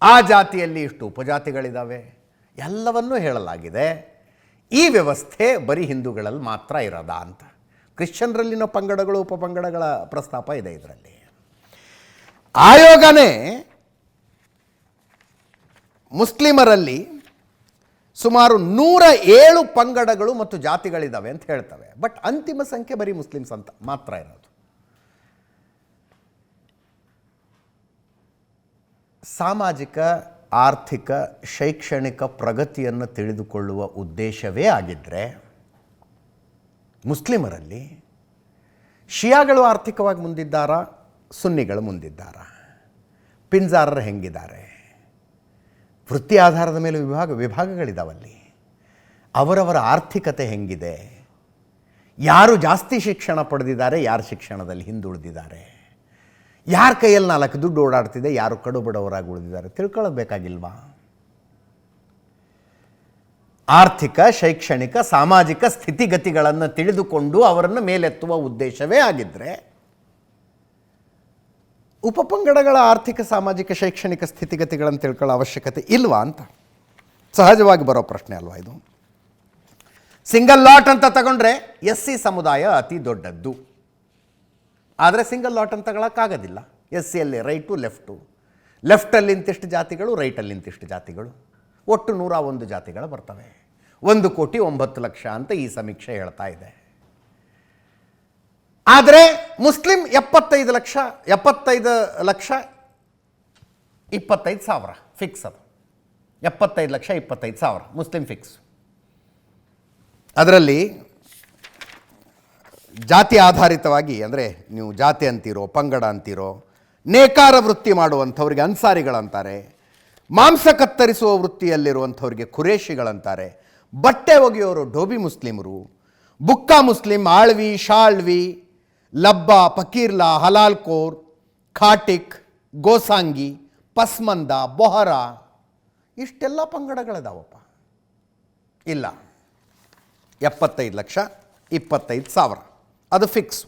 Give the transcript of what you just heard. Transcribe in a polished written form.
ಆ ಜಾತಿಯಲ್ಲಿ ಇಷ್ಟು ಉಪಜಾತಿಗಳಿದ್ದಾವೆ, ಎಲ್ಲವನ್ನೂ ಹೇಳಲಾಗಿದೆ. ಈ ವ್ಯವಸ್ಥೆ ಬರೀ ಹಿಂದೂಗಳಲ್ಲಿ ಮಾತ್ರ ಇರೋದ ಅಂತ. ಕ್ರಿಶ್ಚಿಯನ್ರಲ್ಲಿನ ಪಂಗಡಗಳು ಉಪಪಂಗಡಗಳ ಪ್ರಸ್ತಾಪ ಇದೆ ಇದರಲ್ಲಿ. ಆಯೋಗನೇ ಮುಸ್ಲಿಮರಲ್ಲಿ ಸುಮಾರು 107 ಪಂಗಡಗಳು ಮತ್ತು ಜಾತಿಗಳಿದ್ದಾವೆ ಅಂತ ಹೇಳ್ತವೆ. ಬಟ್ ಅಂತಿಮ ಸಂಖ್ಯೆ ಬರೀ ಮುಸ್ಲಿಮ್ಸ್ ಅಂತ ಮಾತ್ರ ಇರೋದು. ಸಾಮಾಜಿಕ, ಆರ್ಥಿಕ, ಶೈಕ್ಷಣಿಕ ಪ್ರಗತಿಯನ್ನು ತಿಳಿದುಕೊಳ್ಳುವ ಉದ್ದೇಶವೇ ಆಗಿದ್ದರೆ ಮುಸ್ಲಿಮರಲ್ಲಿ ಶಿಯಾಗಳು ಆರ್ಥಿಕವಾಗಿ ಮುಂದಿದ್ದಾರಾ, ಸುನ್ನಿಗಳು ಮುಂದಿದ್ದಾರಾ, ಪಿಂಜಾರರು ಹೆಂಗಿದ್ದಾರೆ, ವೃತ್ತಿ ಆಧಾರದ ಮೇಲೆ ವಿಭಾಗಗಳಿದ್ದಾವಲ್ಲಿ, ಅವರವರ ಆರ್ಥಿಕತೆ ಹೆಂಗಿದೆ, ಯಾರು ಜಾಸ್ತಿ ಶಿಕ್ಷಣ ಪಡೆದಿದ್ದಾರೆ, ಯಾರು ಶಿಕ್ಷಣದಲ್ಲಿ ಹಿಂದುಳಿದಿದ್ದಾರೆ, ಯಾರ ಕೈಯಲ್ಲಿ 4 ದುಡ್ಡು ಓಡಾಡ್ತಿದೆ, ಯಾರು ಕಡು ಬಡವರಾಗಿ ಉಳಿದಿದ್ದಾರೆ ತಿಳ್ಕೊಳ್ಳೋದು ಬೇಕಾಗಿಲ್ವಾ? ಆರ್ಥಿಕ, ಶೈಕ್ಷಣಿಕ, ಸಾಮಾಜಿಕ ಸ್ಥಿತಿಗತಿಗಳನ್ನು ತಿಳಿದುಕೊಂಡು ಅವರನ್ನು ಮೇಲೆತ್ತುವ ಉದ್ದೇಶವೇ ಆಗಿದ್ದರೆ ಉಪಪಂಗಡಗಳ ಆರ್ಥಿಕ, ಸಾಮಾಜಿಕ, ಶೈಕ್ಷಣಿಕ ಸ್ಥಿತಿಗತಿಗಳನ್ನು ತಿಳ್ಕೊಳ್ಳೋ ಅವಶ್ಯಕತೆ ಇಲ್ವಾ ಅಂತ ಸಹಜವಾಗಿ ಬರೋ ಪ್ರಶ್ನೆ ಅಲ್ವಾ ಇದು. ಸಿಂಗಲ್ ಲಾಟ್ ಅಂತ ತಗೊಂಡ್ರೆ SC ಸಮುದಾಯ ಅತಿ ದೊಡ್ಡದ್ದು. ಆದರೆ ಸಿಂಗಲ್ ಲಾಟ್ ಅಂತ ತಗೊಳಕ್ಕಾಗೋದಿಲ್ಲ. SCಯಲ್ಲಿ ರೈಟು, ಲೆಫ್ಟಲ್ಲಿ ಇಂತಿಷ್ಟು ಜಾತಿಗಳು, ರೈಟಲ್ಲಿ ಇಂತಿಷ್ಟು ಜಾತಿಗಳು, ಒಟ್ಟು 101 ಜಾತಿಗಳು ಬರ್ತವೆ. 1,09,00,000 ಅಂತ ಈ ಸಮೀಕ್ಷೆ ಹೇಳ್ತಾ ಇದೆ. ಆದರೆ ಮುಸ್ಲಿಂ 75,25,000 ಫಿಕ್ಸ್. ಅದು 75,25,000 ಮುಸ್ಲಿಂ ಫಿಕ್ಸ್. ಅದರಲ್ಲಿ ಜಾತಿ ಆಧಾರಿತವಾಗಿ, ಅಂದರೆ ನೀವು ಜಾತಿ ಅಂತೀರೋ, ಪಂಗಡ ಅಂತೀರೋ, ನೇಕಾರ ವೃತ್ತಿ ಮಾಡುವಂಥವ್ರಿಗೆ ಅನ್ಸಾರಿಗಳಂತಾರೆ, ಮಾಂಸ ಕತ್ತರಿಸುವ ವೃತ್ತಿಯಲ್ಲಿರುವಂಥವ್ರಿಗೆ ಖುರೇಶಿಗಳಂತಾರೆ, ಬಟ್ಟೆ ಒಗೆಯೋರು ಡೋಬಿ ಮುಸ್ಲಿಮರು, ಬುಕ್ಕಾ ಮುಸ್ಲಿಂ, ಆಳ್ವಿ, ಶಾಳ್ವಿ, ಲಬ್ಬಾ, ಫಕೀರ್ಲಾ, ಹಲಾಲ್ಕೋರ್, ಖಾಟಿಕ್, ಗೋಸಾಂಗಿ, ಪಸ್ಮಂದ, ಬೊಹರ, ಇಷ್ಟೆಲ್ಲ ಪಂಗಡಗಳಿದಾವಪ್ಪ. ಇಲ್ಲ, 75,25,000 ಅದು ಫಿಕ್ಸು.